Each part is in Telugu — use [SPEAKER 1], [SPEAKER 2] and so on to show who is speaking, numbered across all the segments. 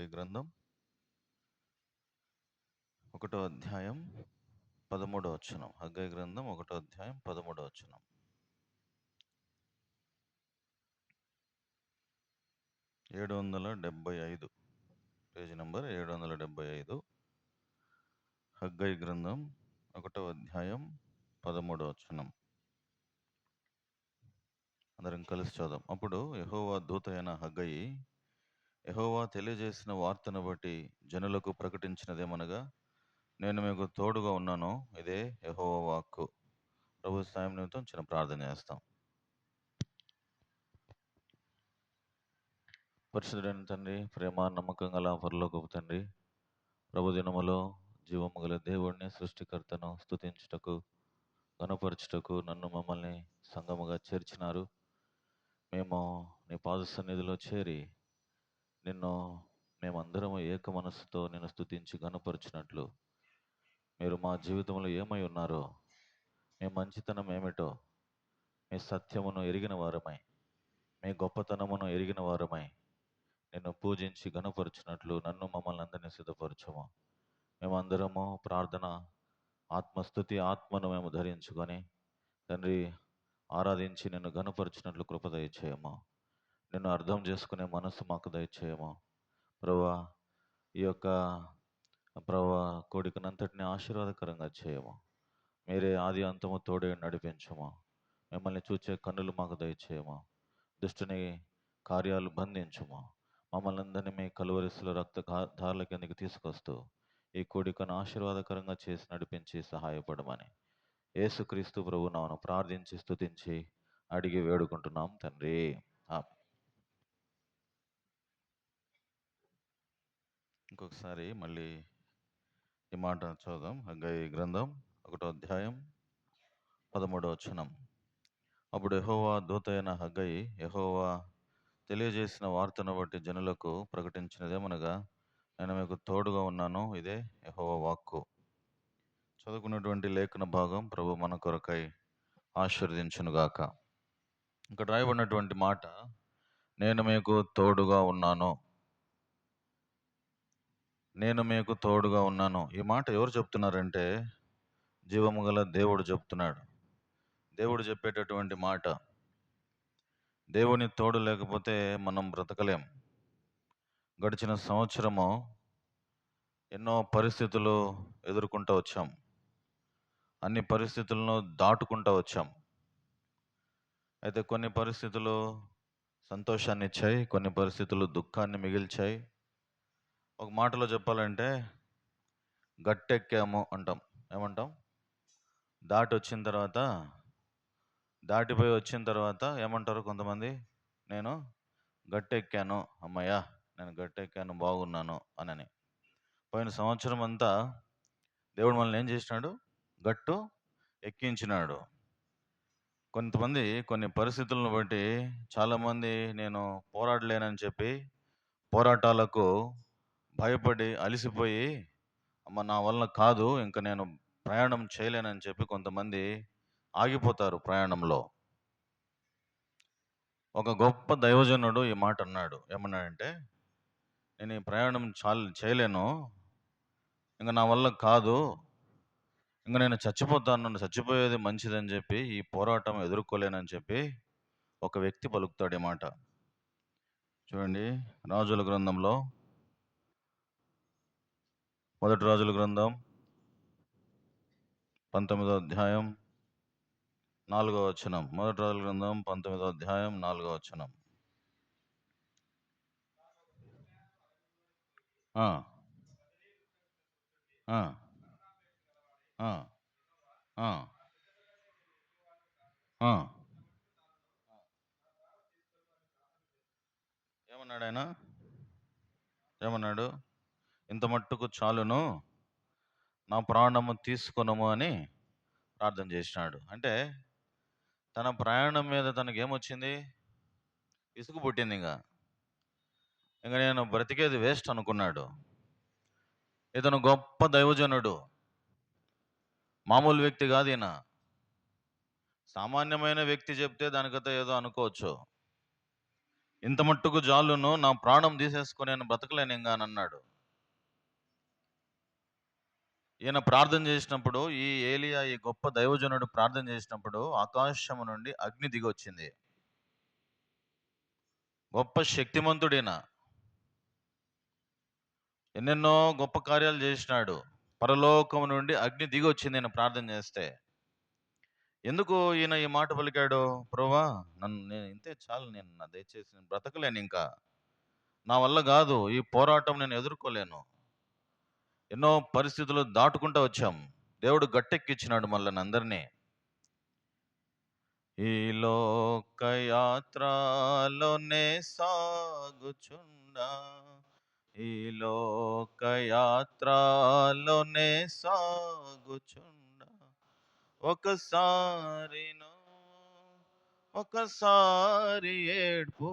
[SPEAKER 1] హగ్గయి గ్రంథం 1వ అధ్యాయం 13వ వచనం. హగ్గయి గ్రంథం 1వ అధ్యాయం 13వ వచనం. 775 పేజీ నంబర్ 775. హగ్గయి గ్రంథం 1వ అధ్యాయం 13వ వచనం. అందరం కలిసి చదుదాం. అప్పుడు యెహోవా దూత అయిన హగ్గయి యెహోవా తెలియజేసిన వార్తను బట్టి జనులకు ప్రకటించినదేమనగా, నేను మీకు తోడుగా ఉన్నాను, ఇదే యెహోవా వాక్కు. ప్రభు సాయం నిమిత్తం చిన్న ప్రార్థన చేస్తాం. పరిశుద్ధుడైన తండ్రి, ప్రేమ నమ్మకం గల పరలోకపు తండ్రి, ప్రభు దినములో జీవము గల దేవుడిని, సృష్టికర్తను స్తుతించుటకు, గణపరచుటకు నన్ను మమ్మల్ని సంఘముగా చేర్చినారు. మేము నీ పాద సన్నిధిలో చేరి మేమందరము ఏక మనస్సుతో నిన్ను స్తుతించి గణపరచినట్లు మీరు మా జీవితంలో ఏమై ఉన్నారో, మీ మంచితనం ఏమిటో, మీ సత్యమును ఎరిగిన వారమై, మీ గొప్పతనమును ఎరిగిన వారమై నిన్ను పూజించి గణపరచినట్లు నన్ను మమ్మల్ని అందరినీ సిద్ధపరచము. మేమందరము ప్రార్థన ఆత్మస్థుతి ఆత్మను మేము ధరించుకొని తండ్రి ఆరాధించి నిన్ను గణపరిచినట్లు కృప దయచేయము. నిన్ను అర్థం చేసుకునే మనస్సు మాకు దయచేయము ప్రభువా. ఈ యొక్క ప్రభువా కోడికనంతటిని ఆశీర్వాదకరంగా చేయము. మీరే ఆది అంతము తోడే నడిపించము. మిమ్మల్ని చూచే కన్నులు మాకు దయచేయము. దుష్టుని కార్యాలు బంధించము. మమ్మల్ని అందరినీ మీ కలువరిసుల రక్త ధారల కిందకి తీసుకొస్తూ ఈ కోడికను ఆశీర్వాదకరంగా చేసి నడిపించి సహాయపడమని యేసుక్రీస్తు ప్రభు నామమున ప్రార్థించి స్తుతించి అడిగి వేడుకుంటున్నాం తండ్రి. ఇంకొకసారి మళ్ళీ ఈ మాట చదుదాం. హగ్గయి గ్రంథం 1వ అధ్యాయం 13వ వచనం. అప్పుడు యెహోవా దూత అయిన హగ్గయి యెహోవా తెలియజేసిన వార్తను బట్టి జనులకు ప్రకటించినదేమనగా, నేను మీకు తోడుగా ఉన్నాను, ఇదే యెహోవా వాక్కు. చదువుకున్నటువంటి లేఖన భాగం ప్రభు మన కొరకై ఆశీర్వదించునుగాక. ఇక్కడ రాయబడినటువంటి మాట, నేను మీకు తోడుగా ఉన్నాను, నేను మీకు తోడుగా ఉన్నాను. ఈ మాట ఎవరు చెప్తున్నారంటే జీవము గల దేవుడు చెప్తున్నాడు. దేవుడు చెప్పేటటువంటి మాట. దేవుని తోడు లేకపోతే మనం బ్రతకలేం. గడిచిన సంవత్సరము ఎన్నో పరిస్థితులు ఎదుర్కొంటూ వచ్చాం. అన్ని పరిస్థితులను దాటుకుంటూ వచ్చాం. అయితే కొన్ని పరిస్థితులు సంతోషాన్ని ఇచ్చాయి, కొన్ని పరిస్థితులు దుఃఖాన్ని మిగిల్చాయి. ఒక మాటలో చెప్పాలంటే గట్టెక్కాము అంటాం. ఏమంటాం? దాటిపోయి వచ్చిన తర్వాత ఏమంటారు కొంతమంది? నేను గట్టెక్కాను, అమ్మయ్యా నేను గట్టెక్కాను, బాగున్నాను అని. పోయిన సంవత్సరం అంతా దేవుడు మనల్ని ఏం చేసినాడు? గట్టు ఎక్కించినాడు. కొంతమంది కొన్ని పరిస్థితులను బట్టి చాలామంది నేను పోరాడలేనని చెప్పి పోరాటాలకు భయపడి అలిసిపోయి, అమ్మ నా వల్ల కాదు, ఇంకా నేను ప్రయాణం చేయలేనని చెప్పి కొంతమంది ఆగిపోతారు ప్రయాణంలో. ఒక గొప్ప దైవజనుడు ఈ మాట అన్నాడు. ఏమన్నాడంటే, నేను ఈ ప్రయాణం చేయలేను, ఇంకా నా వల్ల కాదు, ఇంకా నేను చచ్చిపోతాను, నన్ను చచ్చిపోయేది మంచిదని చెప్పి ఈ పోరాటం ఎదుర్కోలేనని చెప్పి ఒక వ్యక్తి పలుకుతాడు ఈ మాట. చూడండి, రాజుల గ్రంథంలో, మొదటి రాజుల గ్రంథం 19వ అధ్యాయం 4వ వచనం. మొదటి రాజుల గ్రంథం 19వ అధ్యాయం 4వ వచనం. ఏమన్నాడు ఆయన? ఏమన్నాడు? ఇంత మట్టుకు చాలును, నా ప్రాణము తీసుకొనము అని ప్రార్థన చేసినాడు. అంటే తన ప్రయాణం మీద తనకి ఏమొచ్చింది? విసుగు పుట్టింది. ఇంకా నేను బ్రతికేది వేస్ట్ అనుకున్నాడు. ఇతను గొప్ప దైవజనుడు, మామూలు వ్యక్తి కాదు ఈయన. సామాన్యమైన వ్యక్తి చెప్తే దానికైతే ఏదో అనుకోవచ్చు. ఇంత మట్టుకు జాలును, నా ప్రాణం తీసేసుకొని నేను బ్రతకలేను ఇంకా అని అన్నాడు. ఈయన ప్రార్థన చేసినప్పుడు, ఈ ఏలియా, ఈ గొప్ప దైవజనుడు ప్రార్థన చేసినప్పుడు ఆకాశము నుండి అగ్ని దిగొచ్చింది. గొప్ప శక్తిమంతుడైన, ఎన్నెన్నో గొప్ప కార్యాలు చేసినాడు. పరలోకం నుండి అగ్ని దిగొచ్చింది ఈయన ప్రార్థన చేస్తే. ఎందుకు ఈయన ఈ మాట పలికాడు? ప్రభువా, నేను ఇంతే చాలు, దయచేసి నేను బ్రతకలేను ఇంకా, నా వల్ల కాదు, ఈ పోరాటం నేను ఎదుర్కోలేను. ఎన్నో పరిస్థితులు దాటుకుంటూ వచ్చాం. దేవుడు గట్టెక్కిచ్చినాడు మనల్ని అందరినీ. ఈ లోకయాత్రలోనే సాగుచుండా, ఈ లోకయాత్రలోనే సాగుచుండా, ఒకసారి ఏడ్పు,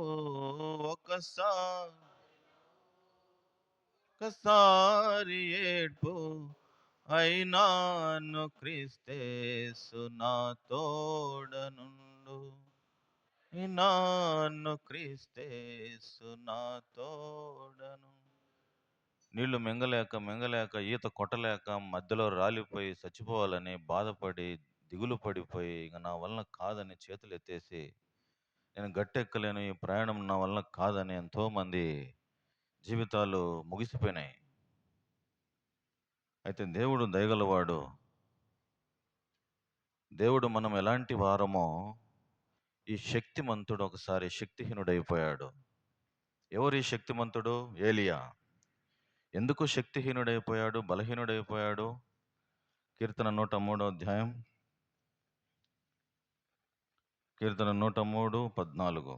[SPEAKER 1] ఒకసారి ఏడ్పు, అయినాను క్రీస్తేసు నా తోడనుండు, అయినాను క్రీస్తేసు నా తోడను. నీళ్లు మింగలేక ఈత కొట్టలేక మధ్యలో రాలిపోయి చచ్చిపోవాలని బాధపడి దిగులు పడిపోయి ఇక నా వలన కాదని చేతులు ఎత్తేసి, నేను గట్టెక్కలేను, ఈ ప్రయాణం నా వలన కాదని ఎంతోమంది జీవితాలు ముగిసిపోయినాయి. అయితే దేవుడు దయగలవాడు. దేవుడు మనం ఎలాంటి వారమో, ఈ శక్తిమంతుడు ఒకసారి శక్తిహీనుడైపోయాడు. ఎవరి శక్తిమంతుడు? ఏలియా. ఎందుకు శక్తిహీనుడైపోయాడు, బలహీనుడైపోయాడు? కీర్తన 103 అధ్యాయం, కీర్తన 103:14.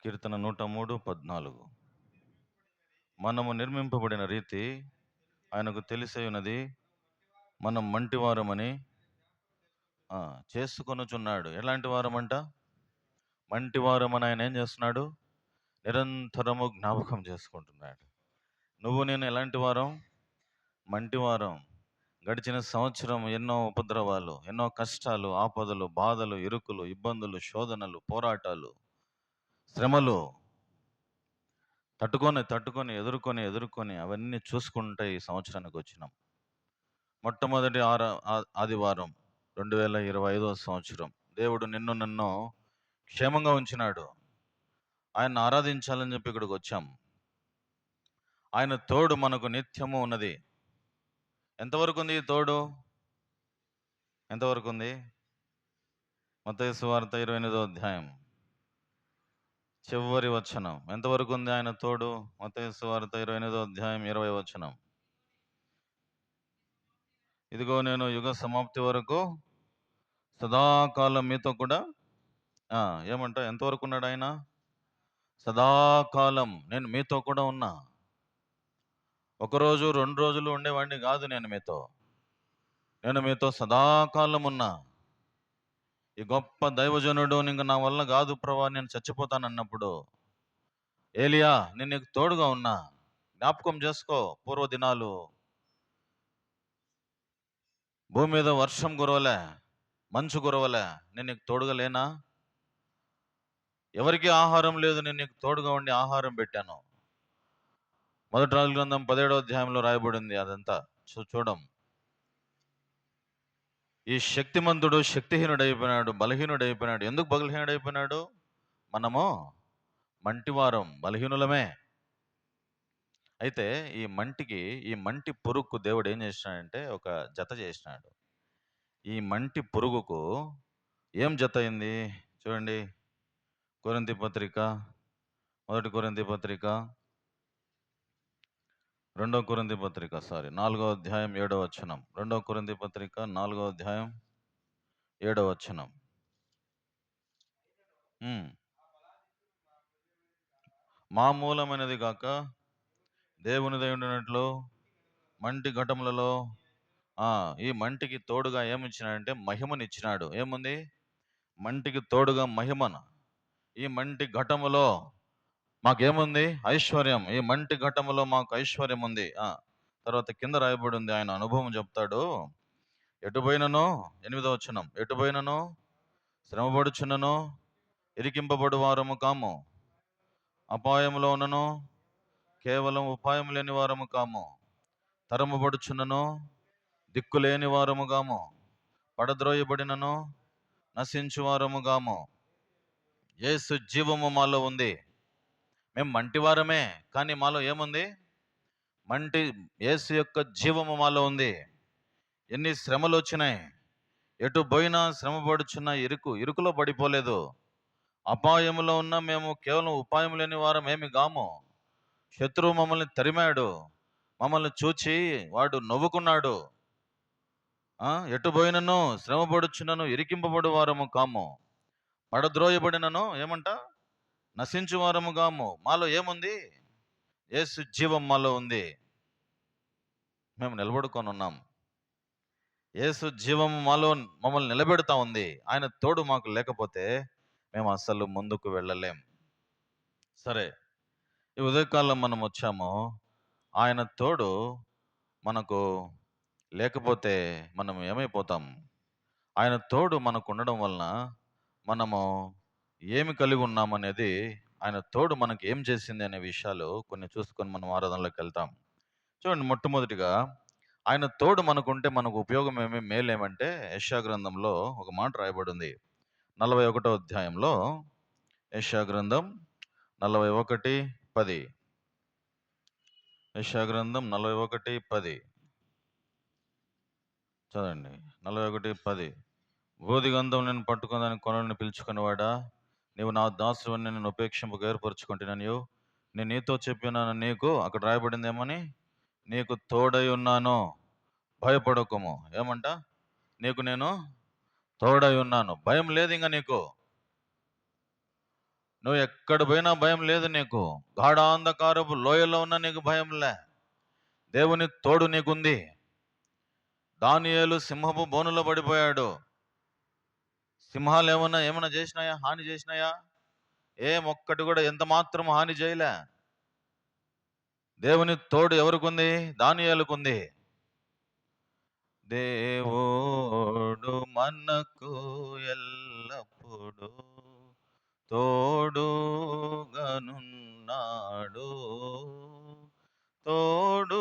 [SPEAKER 1] కీర్తన 103:14. మనము నిర్మింపబడిన రీతి ఆయనకు తెలిసే ఉన్నది, మనం మంటివారమని చేసుకొనుచున్నాడు. ఎలాంటి వారమంట? మంటివారమని ఆయన ఏం చేస్తున్నాడు? నిరంతరము జ్ఞాపకం చేసుకుంటున్నాడు. నువ్వు నేను ఎలాంటి వారం? మంటివారం. గడిచిన సంవత్సరం ఎన్నో ఉపద్రవాలు, ఎన్నో కష్టాలు, ఆపదలు, బాధలు, ఇరుకులు, ఇబ్బందులు, శోధనలు, పోరాటాలు, శ్రమలు తట్టుకొని ఎదుర్కొని అవన్నీ చూసుకుంటే ఈ సంవత్సరానికి వచ్చినాం. మొట్టమొదటి ఆదివారం 2025 సంవత్సరం. దేవుడు నన్ను క్షేమంగా ఉంచినాడు. ఆయన ఆరాధించాలని చెప్పి ఇక్కడికి వచ్చాం. ఆయన తోడు మనకు నిత్యము ఉన్నది. ఎంతవరకు ఉంది ఈ తోడు? ఎంతవరకు ఉంది? మత్తయి సువార్త 28 అధ్యాయం చివరి వచనం. ఎంతవరకు ఉంది ఆయన తోడు? మత్తయి సువార్త 28 అధ్యాయం 20 వచనం. ఇదిగో నేను యుగ సమాప్తి వరకు సదాకాలం మీతో కూడా ఏమంటా? ఎంతవరకు ఉన్నాడు ఆయన? సదాకాలం నేను మీతో కూడా ఉన్నా. ఒకరోజు 2 రోజులు ఉండేవాడిని కాదు. నేను మీతో సదాకాలం ఉన్నా. ఈ గొప్ప దైవజనుడు, ఇంక నా వల్ల కాదు ప్రభా, నేను చచ్చిపోతానన్నప్పుడు, ఏలియా నేను నీకు తోడుగా ఉన్నా. జ్ఞాపకం చేసుకో, పూర్వ దినాలు. భూమి మీద వర్షం కురవలే, మంచు కురవలే, నేను నీకు తోడుగా లేనా? ఎవరికి ఆహారం లేదు, నేను నీకు తోడుగా ఉండి ఆహారం పెట్టాను. మొదటి రాజుల గ్రంథం 17వ అధ్యాయంలో రాయబడింది అదంతా. చూడం. ఈ శక్తిమంతుడు శక్తిహీనుడైపోయినాడు, బలహీనుడైపోయినాడు. ఎందుకు బలహీనుడైపోయినాడు? మనము మంటివారం, బలహీనులమే. అయితే ఈ మంటి పురుగుకు దేవుడు ఏం చేసినాడంటే ఒక జత చేసినాడు. ఈ మంటి పురుగుకు ఏం జత అయింది చూడండి. కొరింథీ పత్రిక, మొదటి కొరింథీ పత్రిక, 2వ కొరింథీ పత్రిక 4వ అధ్యాయం 7వ వచనం. 2వ కొరింథీ పత్రిక 4వ అధ్యాయం 7వ వచనం. మామూలమైనది కాక దేవునిదై ఉండినట్లు మంటి ఘటములలో ఈ మంటికి తోడుగా ఏమిచ్చినాడంటే మహిమనిచ్చినాడు. ఏముంది? మంటికి తోడుగా మహిమను. ఈ మంటి ఘటములో మాకేముంది? ఐశ్వర్యం. ఈ మంటి ఘటములో మాకు ఐశ్వర్యం ఉంది. తర్వాత కింద రాయబడి ఉంది, ఆయన అనుభవం చెప్తాడు. ఎటుపోయినను, 8వ వచనం, ఎటుపోయినను శ్రమపడుచున్నను ఇరికింపబడు వారము కాము. అపాయములోనను కేవలం ఉపాయం లేని వారము కాము. తరముబడుచున్నను దిక్కులేని వారము గాము. పడద్రోయబడినను నశించు వారము గాము. యేసు జీవము మాలో ఉంది. మేము మంటివారమే, కానీ మాలో ఏముంది? యేసు యొక్క జీవము మాలో ఉంది. ఎన్ని శ్రమలు వచ్చినాయి, ఎటు పోయినా శ్రమ పడుచున్న ఇరుకులో పడిపోలేదు. అపాయములో ఉన్న మేము కేవలం ఉపాయం లేని వారం ఏమి గాము. శత్రువు మమ్మల్ని తరిమాడు, మమ్మల్ని చూచి వాడు నవ్వుకున్నాడు. ఎటు పోయినను శ్రమ పడుచున్నను ఇరికింపబడు వారము కాము. పడద్రోయబడినను ఏమంట? నశించు వారము కాము. మాలో ఏముంది? యేసు జీవం మాలో ఉంది. మేము నిలబడుకొని ఉన్నాం. యేసు జీవము మాలో మమ్మల్ని నిలబెడతా ఉంది. ఆయన తోడు మాకు లేకపోతే మేము అస్సలు ముందుకు వెళ్ళలేం. సరే, ఈ ఉదయకాలం మనం వచ్చాము. ఆయన తోడు మనకు లేకపోతే మనం ఏమైపోతాం? ఆయన తోడు మనకు ఉండడం వలన మనము ఏమి కలిగి ఉన్నామనేది, ఆయన తోడు మనకి ఏం చేసింది అనే విషయాలు కొన్ని చూసుకొని మనం ఆరాధనలోకి వెళ్తాం. చూడండి, మొట్టమొదటిగా ఆయన తోడు మనకుంటే మనకు ఉపయోగం మేలేమంటే, యెషయా గ్రంథంలో ఒక మాట రాయబడింది. 41వ అధ్యాయంలో, యెషయా గ్రంథం 41:10. యెషయా గ్రంథం 41:10 చదవండి. 41:10. బోధిగంధం నేను పట్టుకుందని కొనని పిలుచుకునేవాడా, నీవు నా దాసుని నేను ఉపేక్షింపక ఏర్పరచుకుంటున్నాను. నేను నీతో చెప్పినాను, నీకు అక్కడ రాయబడింది ఏమని? నీకు తోడై ఉన్నాను, భయపడకము. ఏమంట? నీకు నేను తోడై ఉన్నాను, భయం లేదు. ఇంకా నీకు, నువ్వు ఎక్కడ పోయినా భయం లేదు నీకు. గాఢాంధకారపు లోయలో ఉన్నా నీకు భయం లే. దేవుని తోడు నీకుంది. దానియేలు సింహపు బోనులో పడిపోయాడు. సింహాలు ఏమన్నా చేసినాయా? హాని చేసినాయా? ఒక్కటి కూడా ఎంత మాత్రం హాని చేయలే. దేవుని తోడు ఎవరికుంది? దానియేలుకుంది. దేవుడు మనకు ఎల్లప్పుడూ తోడుగనున్నాడు, తోడుగనున్నాడు.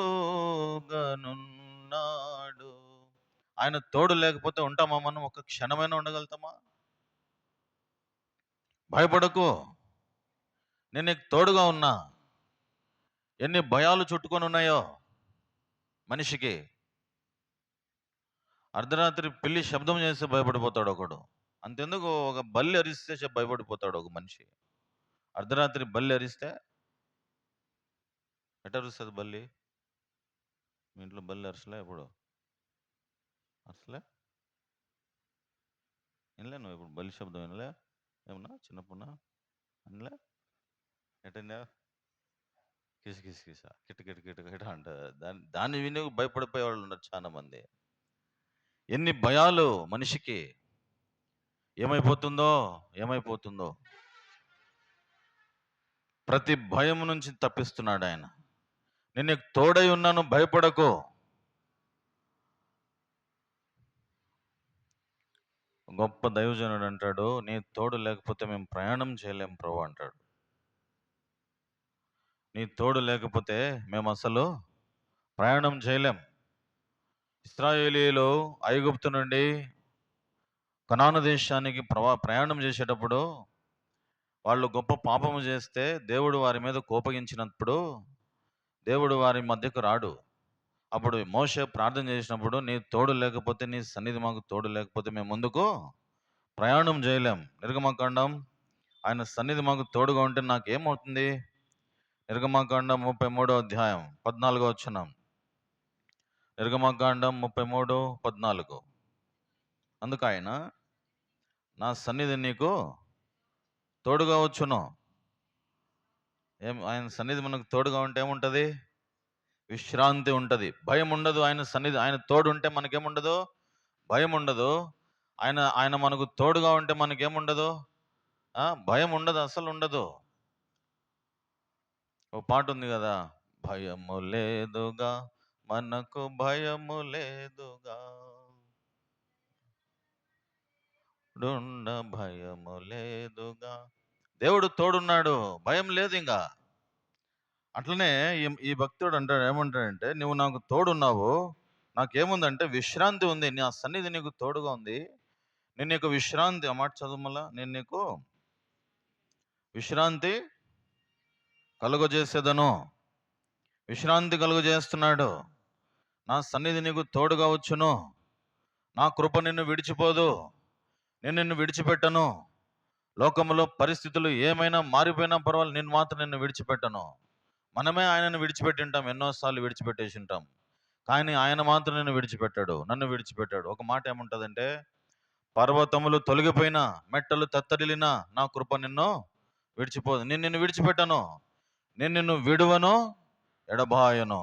[SPEAKER 1] ఆయన తోడు లేకపోతే ఉంటామా? మనం ఒక క్షణమైనా ఉండగలుగుతామా? భయపడకు, నేను నీకు తోడుగా ఉన్నా. ఎన్ని భయాలు చుట్టుకొని ఉన్నాయో మనిషికి. అర్ధరాత్రి పిల్లి శబ్దం చేస్తే భయపడిపోతాడు ఒకడు. అంతెందుకు, ఒక బల్లి అరిస్తే భయపడిపోతాడు ఒక మనిషి. అర్ధరాత్రి బల్లి అరిస్తే ఎట్ట అరుస్తుంది బల్లి? మీ ఇంట్లో బల్లి అరసలే? ఎప్పుడు అరసలే? వినలే? నువ్వు ఇప్పుడు బల్లి శబ్దం వినలే? ఏమన్నా చిన్నప్పుడున్నా వినలే? ఎట్టండా కిసి కిసి కిస కిట కిట కిట కిట అంట. దాన్ని విని భయపడిపోయే వాళ్ళు ఉన్నారు చాలా మంది. ఎన్ని భయాలు మనిషికి! ఏమైపోతుందో ప్రతి భయం నుంచి తప్పిస్తున్నాడు ఆయన. నేను నీకు తోడై ఉన్నాను, భయపడకు. గొప్ప దైవజనుడు అంటాడు, నీ తోడు లేకపోతే మేము ప్రయాణం చేయలేం ప్రభు అంటాడు. నీ తోడు లేకపోతే మేము అసలు ప్రయాణం చేయలేం. ఇశ్రాయేలీయులు ఐగుప్తు నుండి కనాను దేశానికి ప్రయాణం చేసేటప్పుడు వాళ్ళు గొప్ప పాపము చేస్తే దేవుడు వారి మీద కోపగించినప్పుడు దేవుడు వారి మధ్యకు రాడు. అప్పుడు మోషే ప్రార్థన చేసినప్పుడు, నీ తోడు లేకపోతే, నీ సన్నిధి మాకు తోడు లేకపోతే మేము ముందుకు ప్రయాణం చేయలేం. నిర్గమకాండం, ఆయన సన్నిధి మాకు తోడుగా ఉంటే నాకేమవుతుంది? నిర్గమకాండం 33వ అధ్యాయం 14వ వచనం. నిర్గమకాండం 33:14. అందుకు ఆయన, నా సన్నిధి నీకు తోడుగా వచ్చును. ఆయన సన్నిధి మనకు తోడుగా ఉంటే ఏముంటుంది? విశ్రాంతి ఉంటుంది, భయం ఉండదు. ఆయన సన్నిధి, ఆయన తోడు ఉంటే మనకేముండదు? భయం ఉండదు. ఆయన మనకు తోడుగా ఉంటే మనకేముండదు? భయం ఉండదు, అసలు ఉండదు. ఓ పాట ఉంది కదా, భయము లేదుగా మనకు, భయము లేదుగా, తోడుండ భయము లేదుగా. దేవుడు తోడున్నాడు, భయం లేదు ఇంకా. అట్లనే ఈ భక్తుడు అంటాడు, ఏమంటాడంటే, నువ్వు నాకు తోడున్నావు, నాకేముందంటే విశ్రాంతి ఉంది, నా సన్నిధి నీకు తోడుగా ఉంది, నేను నీకు విశ్రాంతి, ఆ మాట చదువుమలా, నేను నీకు విశ్రాంతి కలుగజేసేదను. విశ్రాంతి కలుగజేస్తున్నాడు. నా సన్నిధి నీకు తోడుగా వచ్చును, నా కృప నిన్ను విడిచిపోదు, నేను నిన్ను విడిచిపెట్టను. లోకంలో పరిస్థితులు ఏమైనా మారిపోయినా పర్వాలేదు, నేను మాత్రం నిన్ను విడిచిపెట్టను. మనమే ఆయనను విడిచిపెట్టి ఉంటాం, ఎన్నోసార్లు విడిచిపెట్టేసి ఉంటాం, కానీ ఆయన మాత్రం నిన్ను విడిచిపెట్టాడు, నన్ను విడిచిపెట్టాడు. ఒక మాట ఏముంటుందంటే, పర్వతములు తొలగిపోయినా, మెట్టలు తత్తరిల్లినా, నా కృప నిన్ను విడిచిపోదు. నేను నిన్ను విడిచిపెట్టను, నేను నిన్ను విడువను, ఎడబాయను.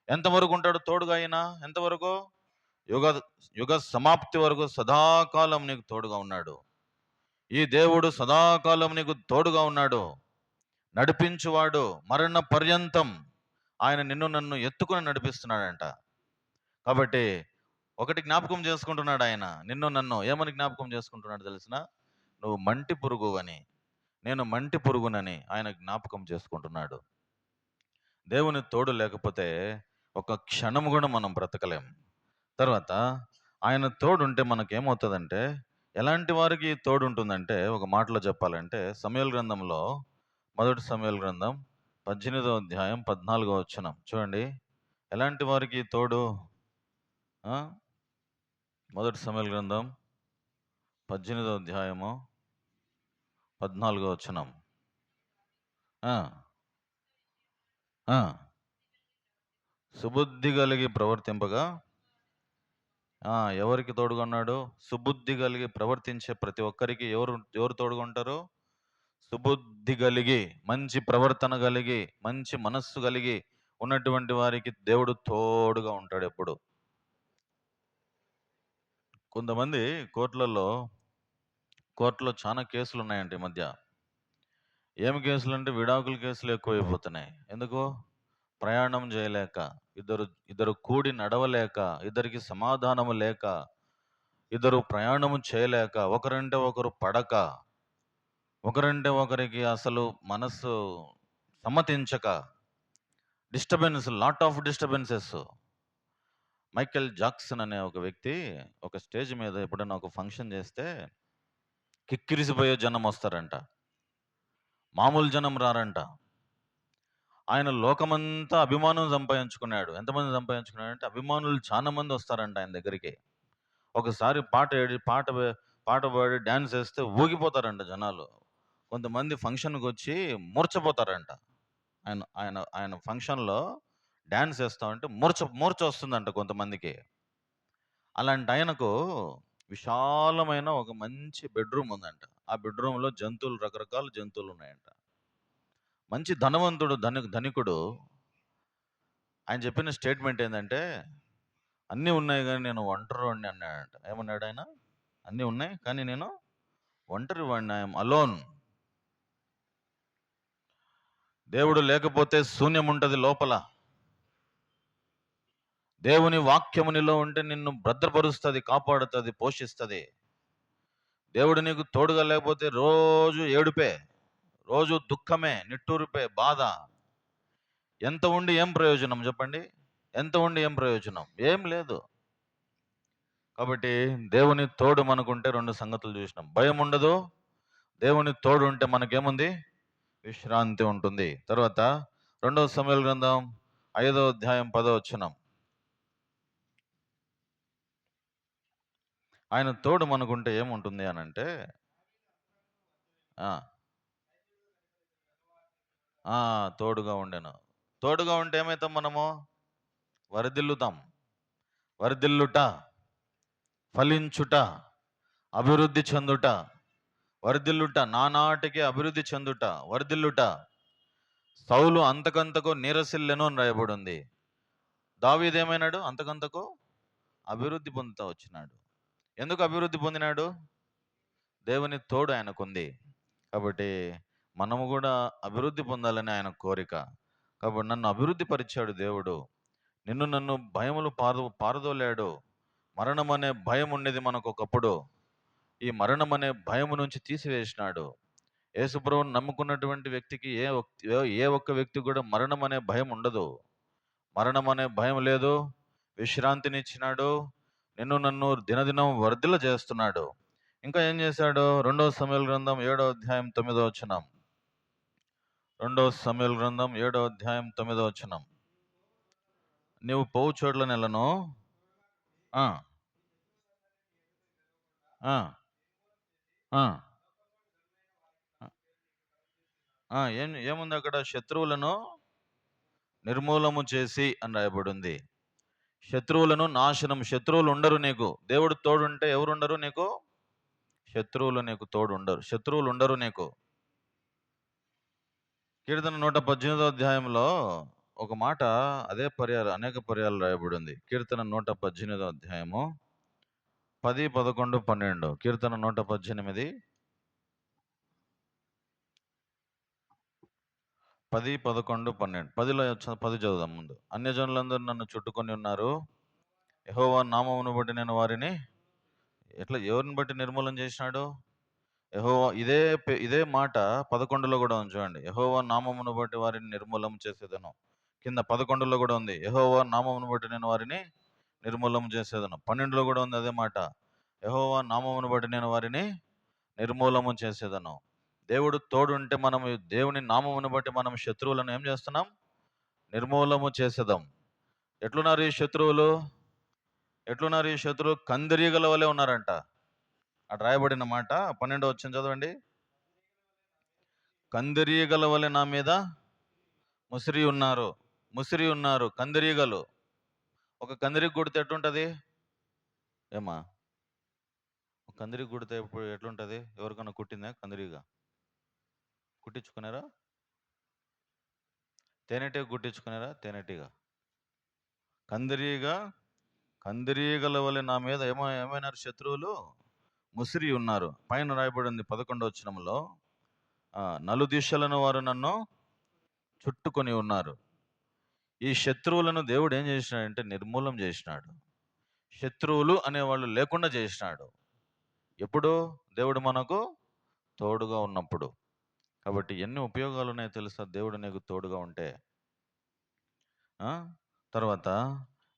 [SPEAKER 1] ఎంతవరకు ఉంటాడు తోడుగా ఆయన? ఎంతవరకు? యుగ యుగ సమాప్తి వరకు సదాకాలం నీకు తోడుగా ఉన్నాడు. ఈ దేవుడు సదాకాలం నీకు తోడుగా ఉన్నాడు, నడిపించువాడు. మరణ పర్యంతం ఆయన నిన్ను నన్ను ఎత్తుకుని నడిపిస్తున్నాడంట. కాబట్టి ఒకటి జ్ఞాపకం చేసుకుంటున్నాడు ఆయన, నిన్ను నన్ను ఏమని జ్ఞాపకం చేసుకుంటున్నాడు తెలిసిన? నువ్వు మంటి పురుగు అని, నేను మంటి పురుగునని ఆయన జ్ఞాపకం చేసుకుంటున్నాడు. దేవుని తోడు లేకపోతే ఒక క్షణం కూడా మనం బ్రతకలేం. తర్వాత ఆయన తోడు ఉంటే మనకేమవుతుందంటే, ఎలాంటి వారికి తోడు ఉంటుందంటే, ఒక మాటలో చెప్పాలంటే, సమూయేలు గ్రంథంలో, మొదటి సమూయేలు గ్రంథం 18వ అధ్యాయం 14వ వచనం చూడండి. ఎలాంటి వారికి తోడు? మొదటి సమూయేలు గ్రంథం 18వ అధ్యాయము 14వ వచనం. సుబుద్ధి కలిగి ప్రవర్తింపగా. ఎవరికి తోడుగా ఉన్నాడు? సుబుద్ధి కలిగి ప్రవర్తించే ప్రతి ఒక్కరికి ఎవరు తోడుగా ఉంటారు? సుబుద్ధి కలిగి, మంచి ప్రవర్తన కలిగి, మంచి మనస్సు కలిగి ఉన్నటువంటి వారికి దేవుడు తోడుగా ఉంటాడు ఎప్పుడు. కొంతమంది కోర్టులో చాలా కేసులు ఉన్నాయంట ఈ మధ్య. ఏమి కేసులు అంటే, విడాకుల కేసులు ఎక్కువైపోతున్నాయి. ఎందుకు? ప్రయాణం చేయలేక, ఇద్దరు కూడి నడవలేక, ఇద్దరికి సమాధానము లేక, ఇద్దరు ప్రయాణము చేయలేక, ఒకరంటే ఒకరు పడక, ఒకరంటే ఒకరికి అసలు మనస్సు సమ్మతించక, lot of disturbances. Michael Jackson అనే ఒక వ్యక్తి ఒక స్టేజ్ మీద ఎప్పుడైనా ఒక ఫంక్షన్ చేస్తే కిక్కిరిసిపోయే జనం వస్తారంట, మామూలు జనం రారంట. ఆయన లోకమంతా అభిమానం సంపాదించుకున్నాడు. ఎంతమంది సంపాదించుకున్నాడంటే, అభిమానులు చాలా మంది వస్తారంట ఆయన దగ్గరికి. ఒకసారి పాట పాడి డ్యాన్స్ వేస్తే ఊగిపోతారంట జనాలు. కొంతమంది ఫంక్షన్కి వచ్చి మూర్చపోతారంట. ఆయన ఆయన ఆయన ఫంక్షన్లో డ్యాన్స్ వేస్తా ఉంటే మూర్చ వస్తుందంట కొంతమందికి. అలాంటి ఆయనకు విశాలమైన ఒక మంచి బెడ్రూమ్ ఉందంట. ఆ బెడ్రూమ్లో రకరకాల జంతువులు ఉన్నాయంట. మంచి ధనవంతుడు, ధనికుడు. ఆయన చెప్పిన స్టేట్మెంట్ ఏంటంటే, అన్నీ ఉన్నాయి కానీ నేను ఒంటరి వాడిని అన్నాడంట. ఏమన్నాడు ఆయన? అన్నీ ఉన్నాయి కానీ నేను ఒంటరి వాడిని, ఐఎమ్ అలోన్. దేవుడు లేకపోతే శూన్యం ఉంటుంది లోపల. దేవుని వాక్యము నీలో ఉంటే నిన్ను భద్రపరుస్తుంది, కాపాడుతుంది, పోషిస్తుంది. దేవుడు నీకు తోడుగా లేకపోతే రోజు ఏడుపే, రోజు దుఃఖమే, నిట్టూరుపే, బాధ. ఎంత ఉండి ఏం ప్రయోజనం చెప్పండి? ఎంత ఉండి ఏం ప్రయోజనం? ఏం లేదు. కాబట్టి దేవుని తోడు మనకుంటే రెండు సంగతులు చూసినాం. భయం ఉండదు, దేవుని తోడు ఉంటే మనకేముంది? విశ్రాంతి ఉంటుంది. తర్వాత 2వ సమూయేలు గ్రంథం 5వ అధ్యాయం 10వ వచనం. ఆయన తోడు మనకుంటే ఏముంటుంది అని అంటే, తోడుగా ఉండేను. తోడుగా ఉంటే ఏమవుతాం? మనము వరదిల్లుతాం. వరదిల్లుట, ఫలించుట, అభివృద్ధి చెందుట. వరదిల్లుట, నానాటికి అభివృద్ధి చెందుట, వరదిల్లుట. సౌలు అంతకంతకు నీరసిల్లెను అని రాయబడి ఉంది. దావీదు ఏమైనాడు? అంతకంతకు అభివృద్ధి పొందుతూ వచ్చినాడు. ఎందుకు అభివృద్ధి పొందినాడు? దేవుని తోడు ఆయనకుంది. కాబట్టి మనము కూడా అభివృద్ధి పొందాలని ఆయన కోరిక. కాబట్టి నన్ను అభివృద్ధి పరిచాడు దేవుడు. నిన్ను నన్ను భయములు పారదోలాడు. మరణం అనే భయం ఉండేది మనకు ఒకప్పుడు. ఈ మరణం అనే భయం నుంచి తీసివేసినాడు. యేసుప్రభువుని నమ్ముకున్నటువంటి వ్యక్తికి ఏ ఒక్క వ్యక్తి కూడా మరణం అనే భయం ఉండదు. మరణం అనే భయం లేదు. విశ్రాంతినిచ్చినాడు. నిన్ను నన్ను దినదినం వర్ధిల్ల చేస్తున్నాడు. ఇంకా ఏం చేశాడు? 2 సమూయేలు గ్రంథం 7వ అధ్యాయం 9వ వచనం. 2 సమూయేలు గ్రంథం 7వ అధ్యాయం 9వ వచనం. నీవు పోవు చోట్ల నెలను ఆ ఆ ఆ ఏముంది అక్కడ? శత్రువులను నిర్మూలము చేసి అని రాయబడింది. శత్రువులను నాశనం. శత్రువులు ఉండరు నీకు. దేవుడు తోడుంటే ఎవరు ఉండరు నీకు? శత్రువులు నీకు తోడు ఉండరు. శత్రువులు ఉండరు నీకు. కీర్తన 118వ అధ్యాయంలో ఒక మాట అదే అనేక పర్యాలు రాయబడింది. కీర్తన 118వ అధ్యాయము 10, 11, 12. కీర్తన 118 10, 11, 12. 10లో 10 చదువుదాం ముందు. అన్యజనులందరూ నన్ను చుట్టుకొని ఉన్నారు. యెహోవా నామమును బట్టి నేను వారిని ఎవరిని బట్టి నిర్మూలన చేసినాడు? యెహోవా ఇదే మాట 11లో కూడా ఉంది చూడండి. యెహోవా నామమును బట్టి వారిని నిర్మూలం చేసేదను. కింద 11లో కూడా ఉంది. యెహోవా నామమును బట్టి నేను వారిని నిర్మూలం చేసేదను. 12లో కూడా ఉంది అదే మాట. యెహోవా నామమును బట్టి నేను వారిని నిర్మూలము చేసేదను. దేవుడు తోడుంటే మనం దేవుని నామమును బట్టి మనం శత్రువులను ఏం చేస్తున్నాం? నిర్మూలము చేసేదాం. ఎట్లున్నారు ఈ శత్రువులు? కందిరీగల వలె ఉన్నారంట. అక్కడ రాయబడిన మాట 12వ వచనం చదవండి. కందిరీగల వలె నా మీద ముసిరి ఉన్నారు కందిరీగలు. ఒక కందిరీగ గుడితే ఎట్లుంటది? ఏమా ఒక కందిరీగ గుడితే ఎట్లుంటది? ఎవరికన్నా కుట్టిందా కందిరీగ? కుట్టించుకున్నారా? తేనెటీగ కుట్టించుకున్నారా? తేనెటీగ. కందిరీగల వలె నా మీద ఏమైనారు శత్రువులు? ముసిరి ఉన్నారు. పైన రాయబడింది 11వ వచనంలో, నలుదిశలను వారు నన్ను చుట్టుకొని ఉన్నారు. ఈ శత్రువులను దేవుడు ఏం చేసినాడంటే నిర్మూలం చేసినాడు. శత్రువులు అనేవాళ్ళు లేకుండా చేసినాడు. ఎప్పుడు? దేవుడు మనకు తోడుగా ఉన్నప్పుడు. కాబట్టి ఎన్ని ఉపయోగాలు ఉన్నాయో తెలుసా దేవుడు నీకు తోడుగా ఉంటే. తర్వాత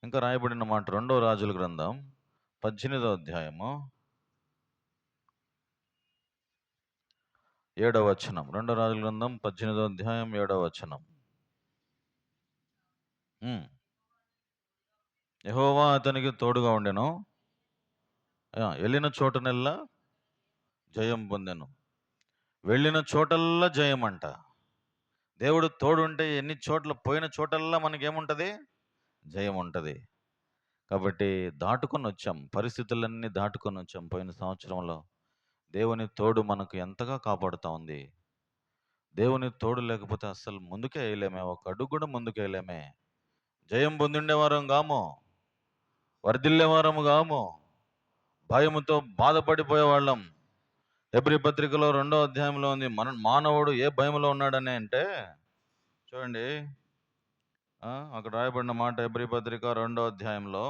[SPEAKER 1] ఇంకా రాయబడిన మాట 2వ రాజుల గ్రంథం 18వ అధ్యాయము 7వ వచనం. 2వ రాజుల గ్రంథం 18వ అధ్యాయం 7వ వచనం. యెహోవా అతనికి తోడుగా ఉండెను, వెళ్ళిన చోటనెల్లా జయం పొందెను. వెళ్ళిన చోటల్లా జయం అంట. దేవుడు తోడు ఉంటే ఎన్ని చోట్ల పోయిన చోటల్లా మనకేముంటుంది? జయం ఉంటుంది. కాబట్టి దాటుకొని వచ్చాం, పరిస్థితులన్నీ దాటుకొని వచ్చాం. పోయిన సంవత్సరంలో దేవుని తోడు మనకు ఎంతగా కాపాడుతూ ఉంది. దేవుని తోడు లేకపోతే అస్సలు ముందుకే వేయలేమే, ఒక అడుగు కూడా ముందుకు వేయలేమే. జయం పొందిండేవారం గాము, వర్ధిల్లేవారము గాము, భయముతో బాధపడిపోయేవాళ్ళం. హెబ్రీ పత్రికలో 2వ అధ్యాయంలో ఉంది, మానవుడు ఏ భయంలో ఉన్నాడని అంటే చూడండి. అక్కడ రాయబడిన మాట హెబ్రీ పత్రిక 2వ అధ్యాయంలో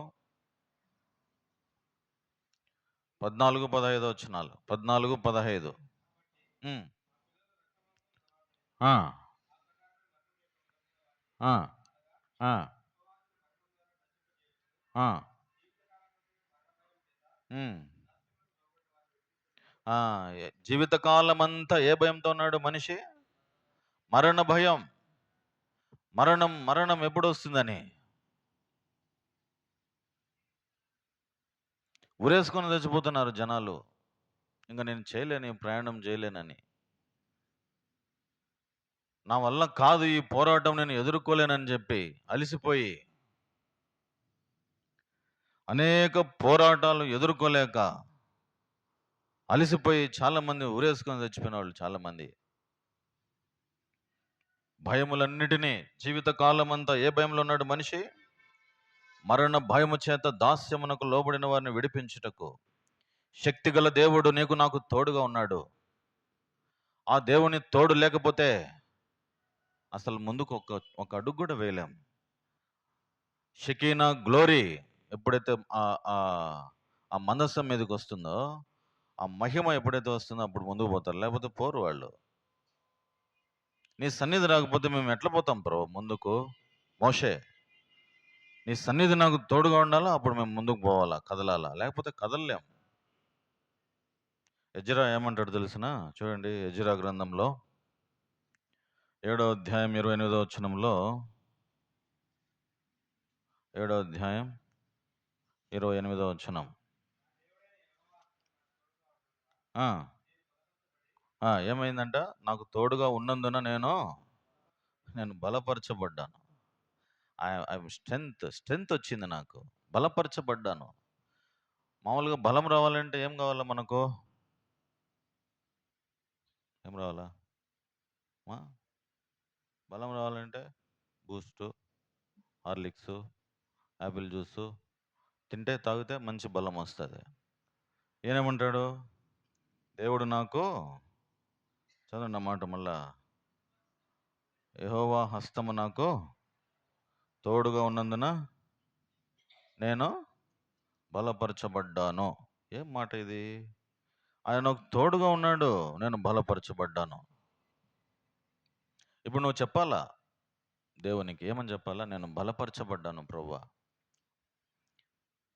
[SPEAKER 1] 14, 15 వచనాలు. 14, 15. జీవితకాలం అంతా ఏ భయంతో ఉన్నాడు మనిషి? మరణ భయం. మరణం ఎప్పుడు వస్తుందని ఉరేసుకొని చచ్చిపోతున్నారు జనాలు. ఇంకా నేను చేయలేను, ప్రయాణం చేయలేనని, నా వల్ల కాదు ఈ పోరాటం, నేను ఎదుర్కోలేనని చెప్పి అలిసిపోయి అనేక పోరాటాలు ఎదుర్కోలేక అలిసిపోయి చాలామంది ఉరేసుకొని చచ్చిపోయిన వాళ్ళు చాలామంది. భయములన్నిటినీ జీవితకాలం అంతా ఏ భయంలో ఉన్నాడు మనిషి? మరణ భయము చేత దాస్యమునకు లోబడిన వారిని విడిపించుటకు శక్తిగల దేవుడు నీకు నాకు తోడుగా ఉన్నాడు. ఆ దేవుని తోడు లేకపోతే అసలు ముందుకు ఒక అడుగు కూడా వేయలేం. షకీనా గ్లోరీ ఎప్పుడైతే ఆ మందసం మీదకి వస్తుందో, ఆ మహిమ ఎప్పుడైతే వస్తుందో అప్పుడు ముందుకు పోతారు, లేకపోతే పోరు వాళ్ళు. నీ సన్నిధి రాకపోతే మేము ఎట్లా పోతాం ప్రభు ముందుకు? మోషే, నీ సన్నిధి నాకు తోడుగా ఉండాలా, అప్పుడు మేము ముందుకు పోవాలా, కదలాలా, లేకపోతే కదలలేం. ఎజ్రా ఏమంటాడు తెలిసిన? చూడండి, ఎజ్రా గ్రంథంలో 7వ అధ్యాయం 28వ వచనంలో, 7వ అధ్యాయం 28వ వచనం. ఏమైందంట? నాకు తోడుగా ఉన్నందున నేను బలపరచబడ్డాను. స్ట్రెంత్ వచ్చింది నాకు, బలపరచబడ్డాను. మామూలుగా బలం రావాలంటే ఏం కావాలా మనకు? ఏం రావాలా? బలం రావాలంటే బూస్టు, హార్లిక్స్, యాపిల్ జ్యూసు తింటే తాగితే మంచి బలం వస్తుంది. ఏనేమంటాడు దేవుడు నాకు? చదవండి అన్నమాట మళ్ళా. యెహోవా హస్తము నాకు తోడుగా ఉన్నందున నేను బలపరచబడ్డాను. ఏం మాట ఇది? ఆయన నాకు తోడుగా ఉన్నాడు, నేను బలపరచబడ్డాను. ఇప్పుడు నువ్వు చెప్పాలా దేవునికి, ఏమని చెప్పాలా? నేను బలపరచబడ్డాను ప్రభువా,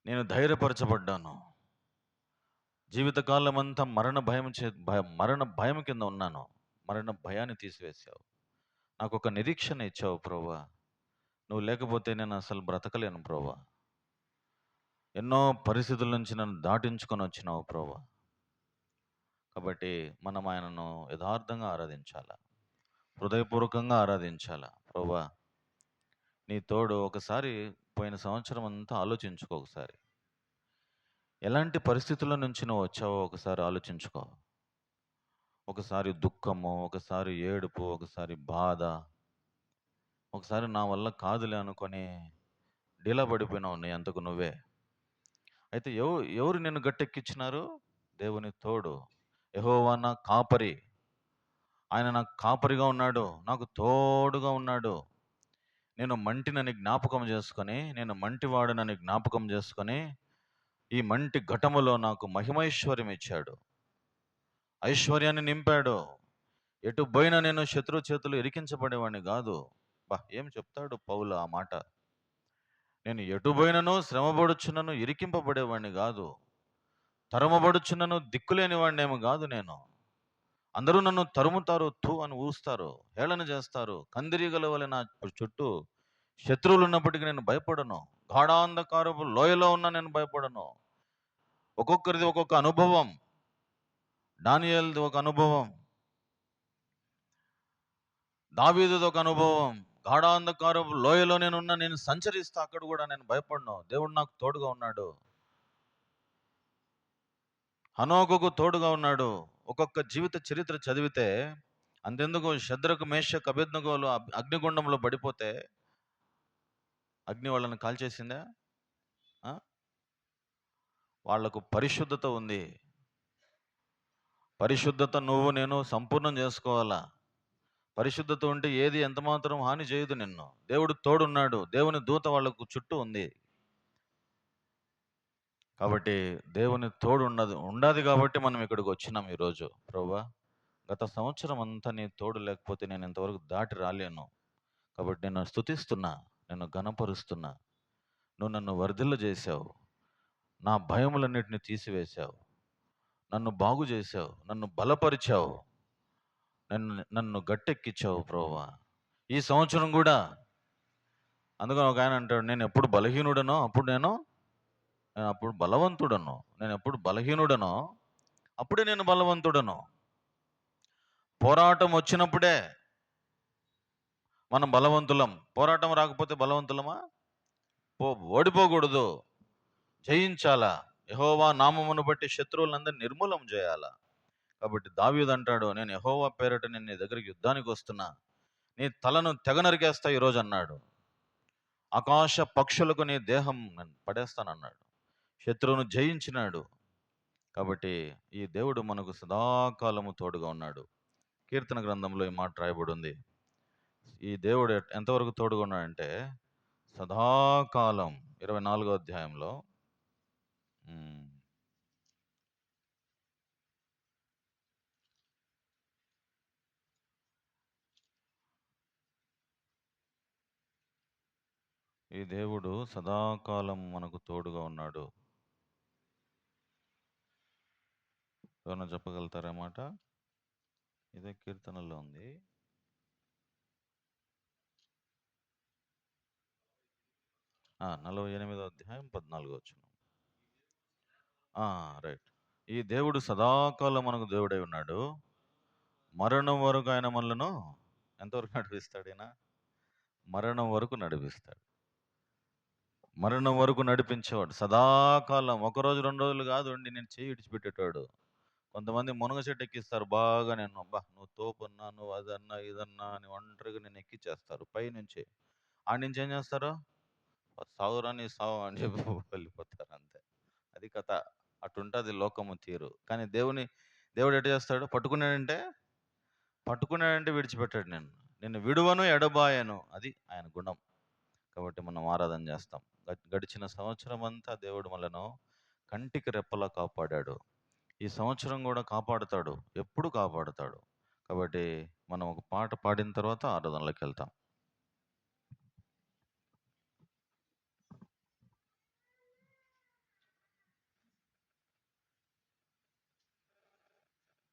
[SPEAKER 1] నేను ధైర్యపరచబడ్డాను. జీవితకాలం అంతా మరణ భయం కింద ఉన్నాను. మరణ భయాన్ని తీసివేశావు. నాకు ఒక నిరీక్షణ ఇచ్చావు ప్రభువా. నువ్వు లేకపోతే నేను అసలు బ్రతకలేను ప్రభువా. ఎన్నో పరిస్థితుల నుంచి నన్ను దాటించుకొని వచ్చినావు ప్రభువా. కాబట్టి మనం ఆయనను యథార్థంగా ఆరాధించాలా, హృదయపూర్వకంగా ఆరాధించాలా. ప్రభువా, నీ తోడు ఒకసారి పోయిన సంవత్సరం అంతా ఆలోచించుకో. ఒకసారి ఎలాంటి పరిస్థితుల నుంచి నువ్వు వచ్చావో ఒకసారి ఆలోచించుకో. ఒకసారి దుఃఖము, ఒకసారి ఏడుపు, ఒకసారి బాధ, ఒకసారి నా వల్ల కాదులే అనుకొని డీలా పడిపోయినావు నీ అంతకు నువ్వే. అయితే ఎవరు నిన్ను గట్టెక్కించినారు? దేవుని తోడు. యెహోవా నా కాపరి, ఆయన నాకు కాపరిగా ఉన్నాడు, నాకు తోడుగా ఉన్నాడు. నేను మంటినని జ్ఞాపకం చేసుకొని, నేను మంటివాడునని జ్ఞాపకం చేసుకొని, ఈ మంటి ఘటములో నాకు మహిమైశ్వర్యం ఇచ్చాడు, ఐశ్వర్యాన్ని నింపాడు. ఎటు పోయినా నేను శత్రు చేతులు ఇరికించబడేవాడిని కాదు. ఏం చెప్తాడు పౌలు ఆ మాట! నేను ఎటు పోయినను శ్రమపడుచున్నను ఇరికింపబడేవాడిని కాదు, తరమబడుచున్నను దిక్కులేని వాడిని ఏమో కాదు నేను. అందరూ నన్ను తరుముతారు, తూ అని ఊస్తారు, హేళన చేస్తారు, కందిరీగల వలె నా చుట్టూ శత్రువులు ఉన్నప్పటికీ నేను భయపడను. గాఢాంధకారపు లోయలో ఉన్నా నేను భయపడను. ఒక్కొక్కరిది ఒక్కొక్క అనుభవం. దానియేలుది ఒక అనుభవం, దావీదుది ఒక అనుభవం. గాఢాంధకారపు లోయలో నేను సంచరిస్తా, అక్కడ కూడా నేను భయపడను. దేవుడు నాకు తోడుగా ఉన్నాడు. హనోకుకు తోడుగా ఉన్నాడు. ఒక్కొక్క జీవిత చరిత్ర చదివితే అంతెందుకు, శద్రకు మేషకు అబేద్నెగోలు అగ్నిగుండంలో పడిపోతే అగ్ని వాళ్ళని కాల్చేసిందా? వాళ్లకు పరిశుద్ధత ఉంది. పరిశుద్ధత నువ్వు నేను సంపూర్ణం చేసుకోవాలా. పరిశుద్ధత ఉంటే ఏది ఎంత మాత్రం హాని చేయదు నిన్ను. దేవుడు తోడున్నాడు, దేవుని దూత వాళ్లకు చుట్టూ ఉంది. కాబట్టి దేవుని తోడు ఉండదు కాబట్టి మనం ఇక్కడికి వచ్చినాం ఈరోజు. ప్రభువా, గత సంవత్సరం అంతా నీ తోడు లేకపోతే నేను ఇంతవరకు దాటి రాలేను. కాబట్టి నేను స్తుతిస్తున్నా, నేను ఘనపరుస్తున్నా. నువ్వు నన్ను వర్ధిల్ల చేశావు, నా భయములన్నిటిని తీసివేశావు, నన్ను బాగు చేశావు, నన్ను బలపరిచావు, నన్ను గట్టెక్కించావు ప్రభువా. ఈ సంవత్సరం కూడా అందుకని ఒక ఆయన అంటాడు, నేను ఎప్పుడు బలహీనుడనో అప్పుడు నేను అప్పుడు బలవంతుడను, నేను ఎప్పుడు బలహీనుడనో అప్పుడే నేను బలవంతుడను. పోరాటం వచ్చినప్పుడే మనం బలవంతులం. పోరాటం రాకపోతే బలవంతులమా? ఓడిపోకూడదు, జయించాలా. యెహోవా నామమును బట్టి శత్రువులందరినీ నిర్మూలం చేయాలా. కాబట్టి దావీదు అంటాడు, నేను యెహోవా పేరట నేను నీ దగ్గరికి యుద్ధానికి వస్తున్నా, నీ తలను తెగ నరికేస్తా ఈరోజు అన్నాడు. ఆకాశ పక్షులకు నీ దేహం పడేస్తానన్నాడు. శత్రువును జయించినాడు. కాబట్టి ఈ దేవుడు మనకు సదాకాలము తోడుగా ఉన్నాడు. కీర్తన గ్రంథంలో ఈ మాట రాయబడి ఉంది. ఈ దేవుడు ఎంతవరకు తోడుగా ఉన్నాడంటే సదాకాలం. 24వ అధ్యాయంలో ఈ దేవుడు సదాకాలం మనకు తోడుగా ఉన్నాడు. ఎవరైనా చెప్పగలుగుతారా మాట? ఇదే కీర్తనలో ఉంది. ఆ, 48వ అధ్యాయం 14 వచనం. రైట్. ఈ దేవుడు సదాకాలం మనకు దేవుడై ఉన్నాడు. మరణం వరకు ఆయన మనలను ఎంతవరకు నడిపిస్తాడు? ఈయన మరణం వరకు నడిపిస్తాడు. మరణం వరకు నడిపించేవాడు సదాకాలం. ఒకరోజు 2 రోజులు కాదు అండి నేను చేయి విడిచిపెట్టేటాడు. కొంతమంది మునగ చెట్టు ఎక్కిస్తారు బాగా. నేను అబ్బా నువ్వు తోపన్నా, నువ్వు అదన్నా ఇదన్నా అని ఒంటరిగా నేను ఎక్కిచ్చేస్తారు పైనుంచి. ఆడి నుంచి ఏం చేస్తారు? సావురా నీ సావు అని చెప్పి వెళ్ళిపోతారు అంతే. అది కథ. అటుంటది లోకము తీరు. కానీ దేవుడు ఎట్ట చేస్తాడు? పట్టుకున్నాడంటే విడిచిపెట్టాడు. నిన్ను విడువను ఎడబాయను, అది ఆయన గుణం. కాబట్టి మనం ఆరాధన చేస్తాం. గడిచిన సంవత్సరం అంతా దేవుడు మనలను కంటికి రెప్పలా కాపాడాడు. ఈ సంవత్సరం కూడా కాపాడుతాడు, ఎప్పుడు కాపాడుతాడు. కాబట్టి మనం ఒక పాట పాడిన తర్వాత ఆరాధనలోకి వెళ్తాం.